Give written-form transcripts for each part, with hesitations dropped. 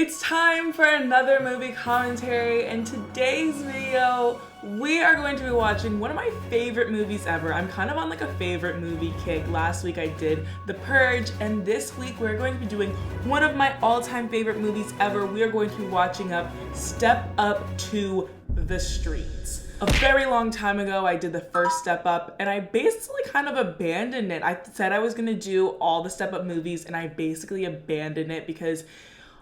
It's time for another movie commentary. In today's video, we are going to be watching one of my favorite movies ever. I'm kind of on like a favorite movie kick. Last week I did The Purge, and this week we're going to be doing one of my all-time favorite movies ever. We are going to be watching Step Up to the Streets. A very long time ago, I did the first Step Up, and I basically kind of abandoned it. I said I was gonna do all the Step Up movies, and I basically abandoned it because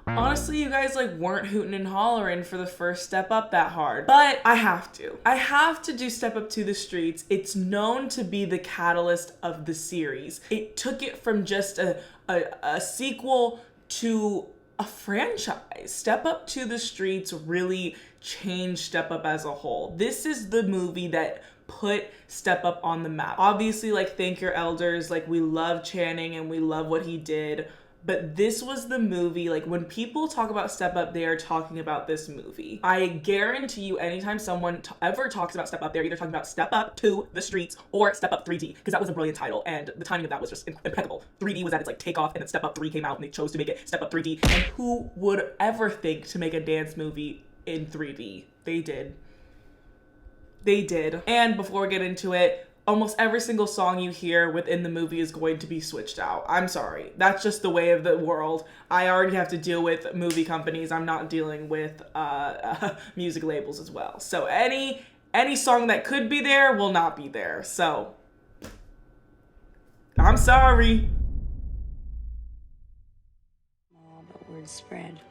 honestly, you guys like weren't hooting and hollering for the first Step Up that hard. But I have to. I have to do Step Up to the Streets. It's known to be the catalyst of the series. It took it from just a sequel to a franchise. Step Up to the Streets really changed Step Up as a whole. This is the movie that put Step Up on the map. Obviously, like, thank your elders. Like, we love Channing and we love what he did. But this was the movie, like when people talk about Step Up, they are talking about this movie. I guarantee you anytime someone ever talks about Step Up, they're either talking about Step Up to the Streets or Step Up 3D, because that was a brilliant title and the timing of that was just impeccable. 3D was at its like takeoff, and then Step Up 3 came out and they chose to make it Step Up 3D. And who would ever think to make a dance movie in 3D? They did. They did. And before we get into it, almost every single song you hear within the movie is going to be switched out. I'm sorry. That's just the way of the world. I already have to deal with movie companies. I'm not dealing with music labels as well. So any song that could be there will not be there. So I'm sorry. But word spread.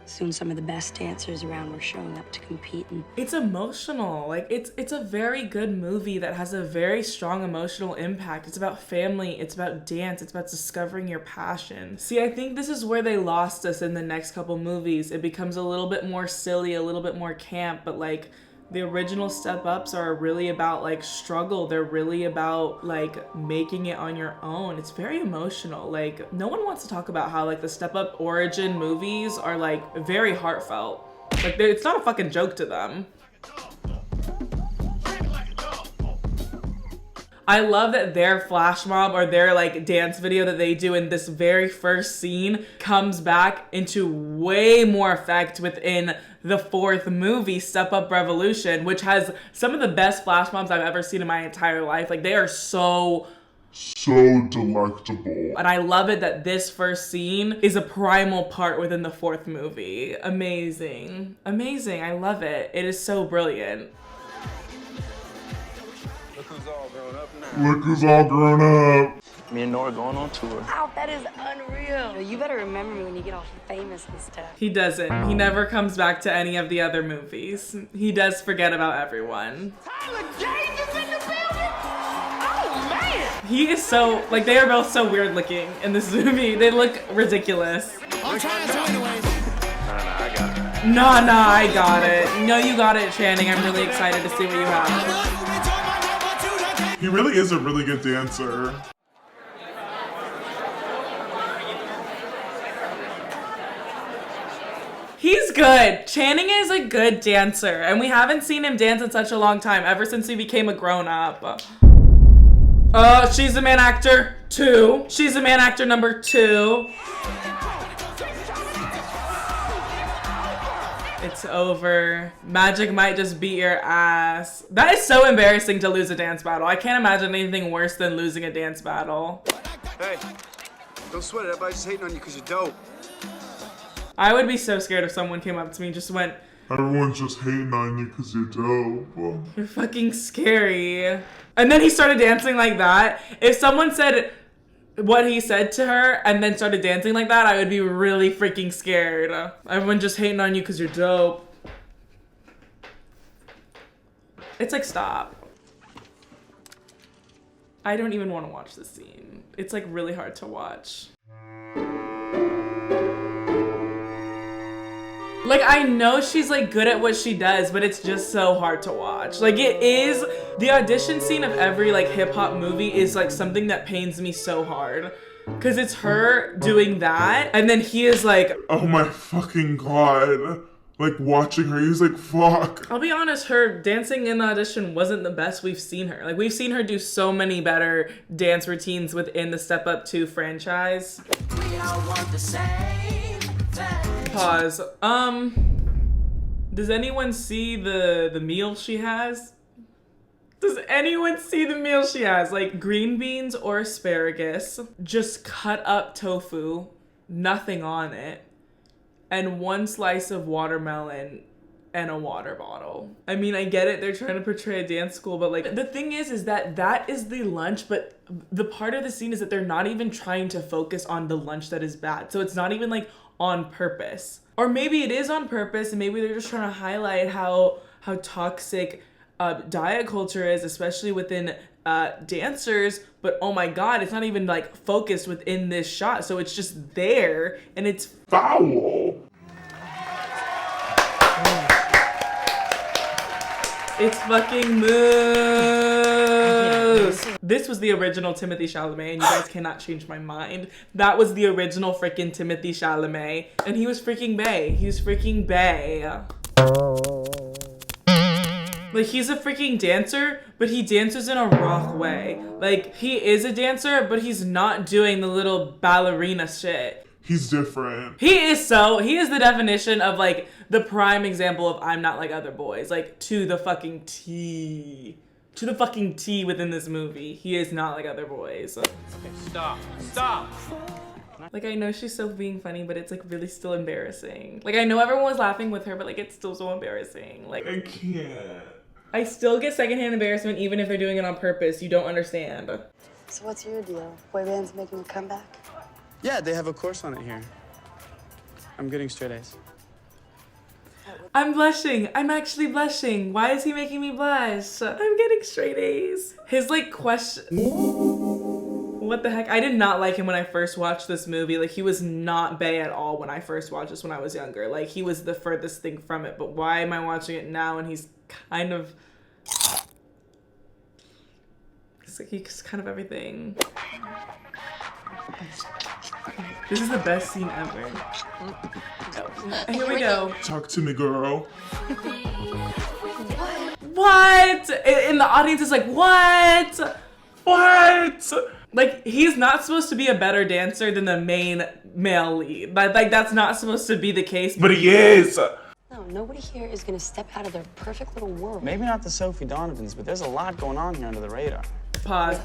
Soon some of the best dancers around were showing up to compete, and it's emotional. Like it's a very good movie that has a very strong emotional impact. It's about family, it's about dance, it's about discovering your passion. See, I think this is where they lost us in the next couple movies. It becomes a little bit more silly, a little bit more camp, but like the original Step Ups are really about like struggle. They're really about like making it on your own. It's very emotional. Like no one wants to talk about how like the Step Up origin movies are like very heartfelt. Like it's not a fucking joke to them. I love that their flash mob or their like dance video that they do in this very first scene comes back into way more effect within the fourth movie, Step Up Revolution, which has some of the best flash mobs I've ever seen in my entire life. Like they are so delectable. And I love it that this first scene is a primal part within the fourth movie. Amazing. Amazing. I love it. It is so brilliant. Look who's all grown up now. Look who's all grown up. Me and Nora going on tour. wow, that is unreal. You better remember me when you get all famous and stuff. He doesn't. He never comes back to any of the other movies. He does forget about everyone. Tyler James is in the building? Oh, man! He is so, like, they are both so weird looking in this movie. They look ridiculous. I'm trying to anyways. I got it. Nah, I got it. No, you got it, Channing. I'm really excited to see what you have. He really is a really good dancer. He's good. Channing is a good dancer, and we haven't seen him dance in such a long time, ever since he became a grown-up. She's a man actor 2. She's a man actor number 2. It's over. Magic might just beat your ass. That is so embarrassing to lose a dance battle. I can't imagine anything worse than losing a dance battle. Hey, don't sweat it. Everybody's just hating on you because you're dope. I would be so scared if someone came up to me and just went, Everyone's just hating on you because you're dope. "You're fucking scary." And then he started dancing like that. If someone said what he said to her and then started dancing like that, I would be really freaking scared. Everyone just hating on you because you're dope. It's like, stop. I don't even want to watch this scene. It's like really hard to watch. Like, I know she's like good at what she does, but it's just so hard to watch. Like, it is, the audition scene of every like hip hop movie is like something that pains me so hard. Cause it's her doing that, and then he is like, Oh my fucking god. Like watching her, he's like, fuck. I'll be honest, her dancing in the audition wasn't the best we've seen her. Like, we've seen her do so many better dance routines within the Step Up 2 franchise. We all want the same thing. Pause. Does anyone see the meal she has? Does anyone see the meal she has? Like green beans or asparagus, just cut up tofu, nothing on it, and one slice of watermelon and a water bottle. I mean, I get it, they're trying to portray a dance school, but like the thing is that is the lunch, but the part of the scene is that they're not even trying to focus on the lunch that is bad. So it's not even like on purpose. Or maybe it is on purpose and maybe they're just trying to highlight how toxic diet culture is, especially within dancers, but oh my god, it's not even like focused within this shot, so it's just there and it's Foul. It's fucking moose. This was the original Timothy Chalamet, and you guys cannot change my mind. That was the original freaking Timothy Chalamet, and he was freaking bae. He was freaking bae. Like, he's a freaking dancer, but he dances in a rock way. Like, he is a dancer, but he's not doing the little ballerina shit. He's different. He is the definition of like the prime example of I'm not like other boys. Like to the fucking T. To the fucking T within this movie. He is not like other boys. Okay, stop. Like I know she's so being funny, but it's like really still embarrassing. Like I know everyone was laughing with her, but like it's still so embarrassing. Like I can't. I still get secondhand embarrassment even if they're doing it on purpose. You don't understand. So what's your deal? Boy band's making a comeback? Yeah, they have a course on it here. I'm getting straight A's. I'm blushing. I'm actually blushing. Why is he making me blush? I'm getting straight A's. His like question. What the heck? I did not like him when I first watched this movie. Like he was not bae at all when I first watched this when I was younger. Like he was the furthest thing from it. But why am I watching it now and he's kind of... He's kind of everything. This is the best scene ever. Here we go. Talk to me, girl. What? And the audience is like, what? What? Like, he's not supposed to be a better dancer than the main male lead. Like, that's not supposed to be the case. But he is. No, nobody here is gonna step out of their perfect little world. Maybe not the Sophie Donovans, but there's a lot going on here under the radar. Pause.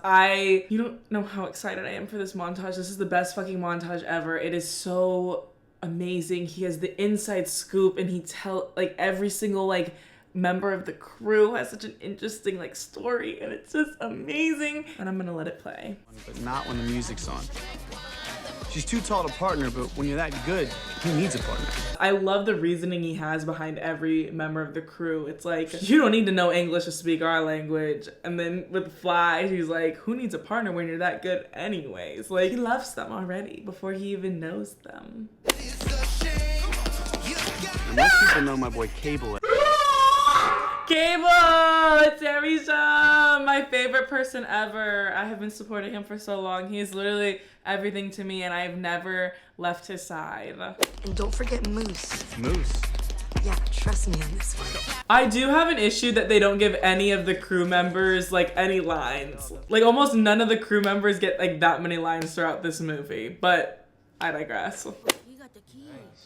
You don't know how excited I am for this montage. This is the best fucking montage ever. It is so amazing. He has the inside scoop and he like every single like member of the crew has such an interesting like story and it's just amazing. And I'm gonna let it play. But not when the music's on. She's too tall to partner, but when you're that good, who needs a partner? I love the reasoning he has behind every member of the crew. It's like, you don't need to know English to speak our language. And then with Fly, he's like, who needs a partner when you're that good anyways? Like, he loves them already before he even knows them. And most people know my boy Cable. Cable! Teresa! My favorite person ever. I have been supporting him for so long. He is literally everything to me and I've never left his side. And don't forget Moose. Moose. Yeah, trust me on this one. I do have an issue that they don't give any of the crew members like any lines. Like almost none of the crew members get like that many lines throughout this movie, but I digress.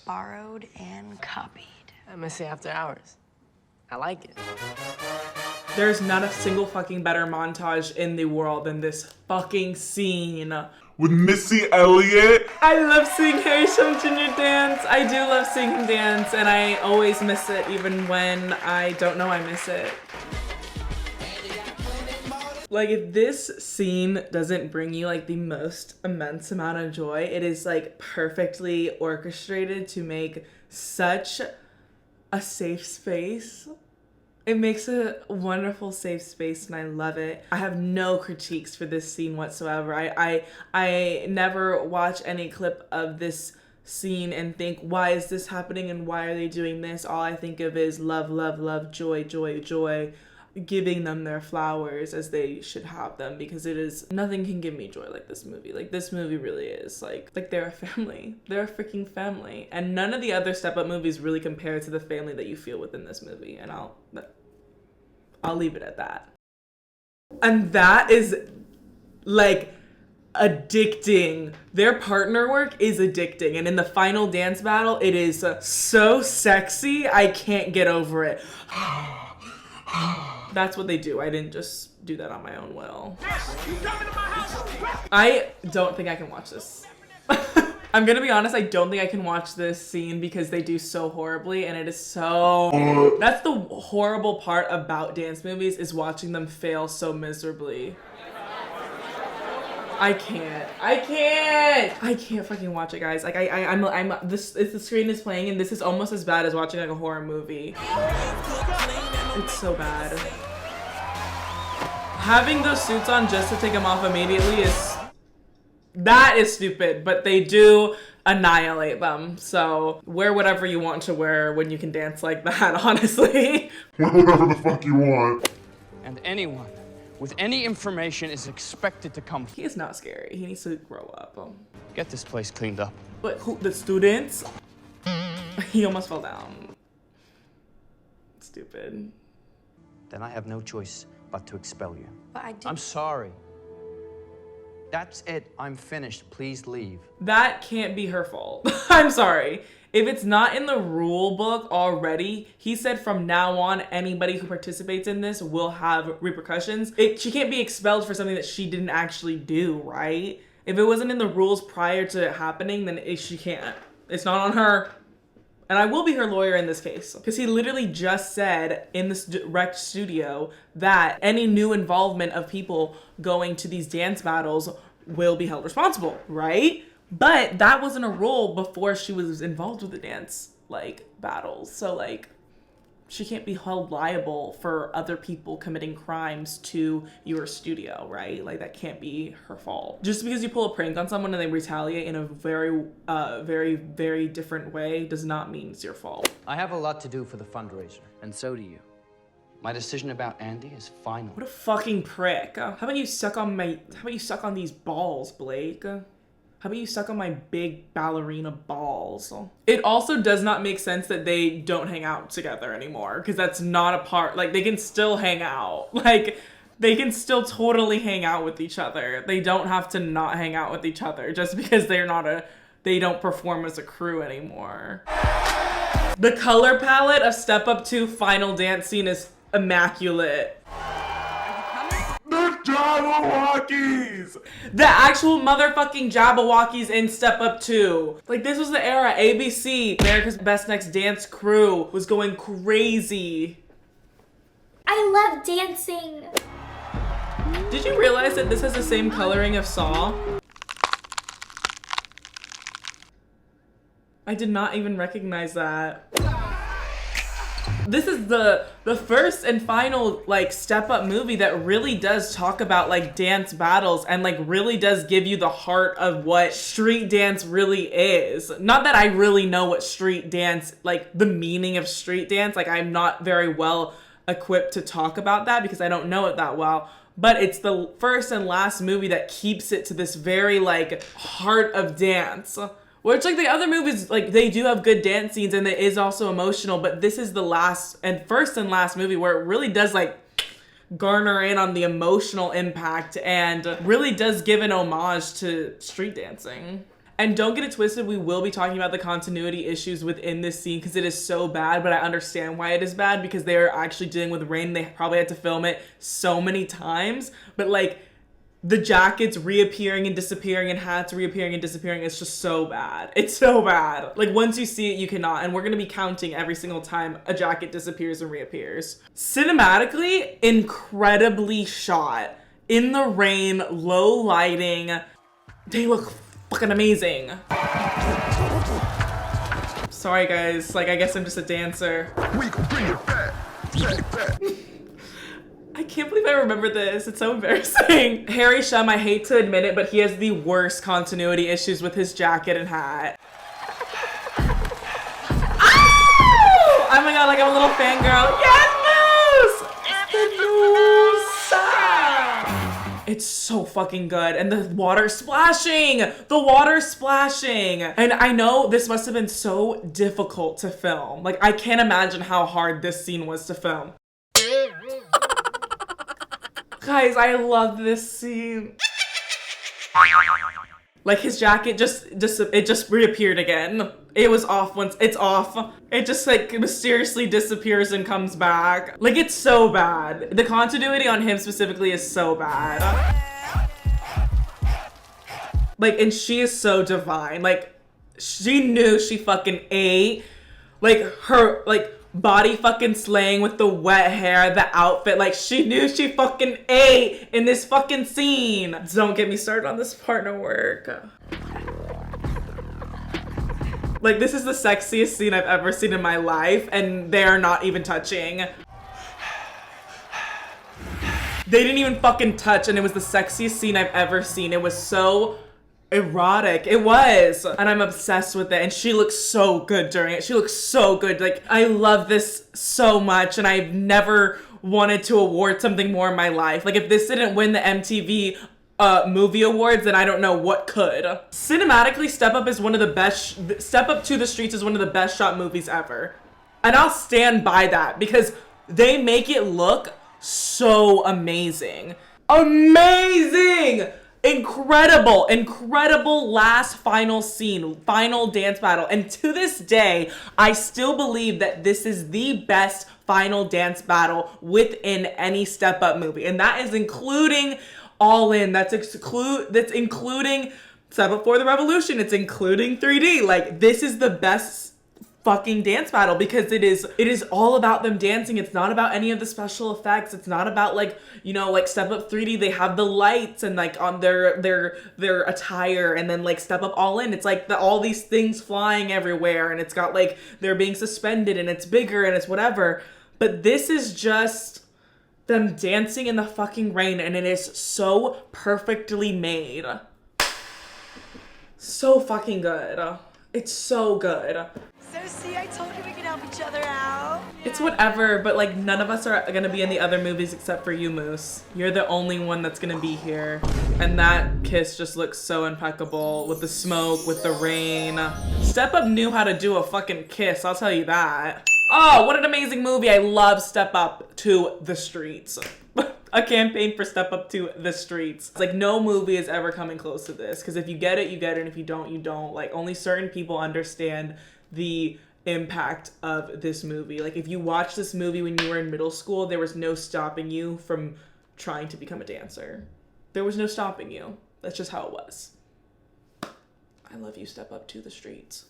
Borrowed and copied. Missy After Hours. I like it. There's not a single fucking better montage in the world than this fucking scene. With Missy Elliott. I love seeing Harry Shum Jr. dance. I do love seeing him dance and I always miss it even when I don't know I miss it. Like if this scene doesn't bring you like the most immense amount of joy, it is like perfectly orchestrated to make such a safe space. It makes a wonderful safe space and I love it. I have no critiques for this scene whatsoever. I never watch any clip of this scene and think, why is this happening and why are they doing this? All I think of is love, love, love, joy, joy, joy. Giving them their flowers as they should have them because it is, nothing can give me joy like this movie. Like this movie really is like they're a family. They're a freaking family. And none of the other Step Up movies really compare to the family that you feel within this movie. And I'll leave it at that. And that is like addicting. Their partner work is addicting. And in the final dance battle, it is so sexy. I can't get over it. That's what they do. I didn't just do that on my own will. I don't think I can watch this. I'm gonna be honest, I don't think I can watch this scene because they do so horribly, and it is so... That's the horrible part about dance movies, is watching them fail so miserably. I can't fucking watch it, guys. Like the screen is playing and this is almost as bad as watching like a horror movie. It's so bad. Having those suits on just to take them off immediately is stupid, but they do annihilate them. So wear whatever you want to wear when you can dance like that, honestly. Wear whatever the fuck you want. And anyone with any information is expected to come. He is not scary. He needs to grow up. Get this place cleaned up. But who, the students? He almost fell down. Stupid. Then I have no choice but to expel you. But I did. I'm sorry. That's it. I'm finished. Please leave. That can't be her fault. I'm sorry. If it's not in the rule book already, he said from now on, anybody who participates in this will have repercussions. She can't be expelled for something that she didn't actually do, right? If it wasn't in the rules prior to it happening, then she can't. It's not on her. And I will be her lawyer in this case. Because he literally just said in this direct studio that any new involvement of people going to these dance battles will be held responsible, right? But that wasn't a rule before she was involved with the dance like battles. So like she can't be held liable for other people committing crimes to your studio, right? Like that can't be her fault. Just because you pull a prank on someone and they retaliate in a very different way does not mean it's your fault. I have a lot to do for the fundraiser, and so do you. My decision about Andie is final. What a fucking prick. How about you suck on these balls, Blake? How about you suck on my big ballerina balls? It also does not make sense that they don't hang out together anymore, because that's not a part, like they can still hang out. Like they can still totally hang out with each other. They don't have to not hang out with each other just because they don't perform as a crew anymore. The color palette of Step Up 2 final dance scene is immaculate. The Jabberwockies! The actual motherfucking Jabberwockies in Step Up 2. Like this was the era. ABC, America's Best Next Dance Crew, was going crazy. I love dancing. Did you realize that this has the same coloring of Saw? I did not even recognize that. This is the first and final like Step Up movie that really does talk about like dance battles and like really does give you the heart of what street dance really is. Not that I really know what street dance, like the meaning of street dance, like I'm not very well equipped to talk about that because I don't know it that well. But it's the first and last movie that keeps it to this very like heart of dance. Which like the other movies, like they do have good dance scenes and it is also emotional, but this is the last and first and last movie where it really does like garner in on the emotional impact and really does give an homage to street dancing. And don't get it twisted, we will be talking about the continuity issues within this scene because it is so bad, but I understand why it is bad because they are actually dealing with rain. They probably had to film it so many times, but like the jackets reappearing and disappearing and hats reappearing and disappearing, it's just so bad. It's so bad. Like once you see it, you cannot, and we're gonna be counting every single time a jacket disappears and reappears. Cinematically, incredibly shot. In the rain, low lighting, they look fucking amazing. Sorry guys, like I guess I'm just a dancer. We can bring it back. Back. I can't believe I remember this. It's so embarrassing. Harry Shum, I hate to admit it, but he has the worst continuity issues with his jacket and hat. Oh! Oh my god, like I'm a little fangirl. Yes, news! It's so fucking good. And the water splashing! The water splashing! And I know this must have been so difficult to film. Like I can't imagine how hard this scene was to film. Guys, I love this scene. Like his jacket just reappeared again. It was off once, it's off. It just like mysteriously disappears and comes back. Like it's so bad. The continuity on him specifically is so bad. Like, and she is so divine. Like she knew she fucking ate. Like her, like body fucking slaying with the wet hair, the outfit. Like she knew she fucking ate in this fucking scene. Don't get me started on this partner work. Like this is the sexiest scene I've ever seen in my life and they are not even touching. They didn't even fucking touch and it was the sexiest scene I've ever seen. It was so erotic. It was. And I'm obsessed with it. And she looks so good during it. She looks so good. Like, I love this so much. And I've never wanted to award something more in my life. Like, if this didn't win the MTV movie awards, then I don't know what could. Cinematically, Step Up is one of the best. Step Up to the Streets is one of the best shot movies ever. And I'll stand by that because they make it look so amazing. Amazing! Incredible last final scene, final dance battle. And to this day, I still believe that this is the best final dance battle within any Step Up movie. And that is including All In, that's including Step Up for the Revolution, it's including 3D. Like this is the best fucking dance battle because it is all about them dancing. It's not about any of the special effects. It's not about like, you know, like Step Up 3D, they have the lights and like on their attire, and then like Step Up All In, it's like all these things flying everywhere and it's got like they're being suspended and it's bigger and it's whatever. But this is just them dancing in the fucking rain and it is so perfectly made. So fucking good. It's so good. So see, I told you we could help each other out. It's whatever, but like none of us are gonna be in the other movies except for you, Moose. You're the only one that's gonna be here. And that kiss just looks so impeccable with the smoke, with the rain. Step Up knew how to do a fucking kiss, I'll tell you that. Oh, what an amazing movie. I love Step Up to the Streets. A campaign for Step Up to the Streets. It's like no movie is ever coming close to this because if you get it, you get it, and if you don't, you don't. Like only certain people understand the impact of this movie. Like if you watched this movie when you were in middle school, there was no stopping you from trying to become a dancer. There was no stopping you. That's just how it was. I love you, Step Up to the Streets.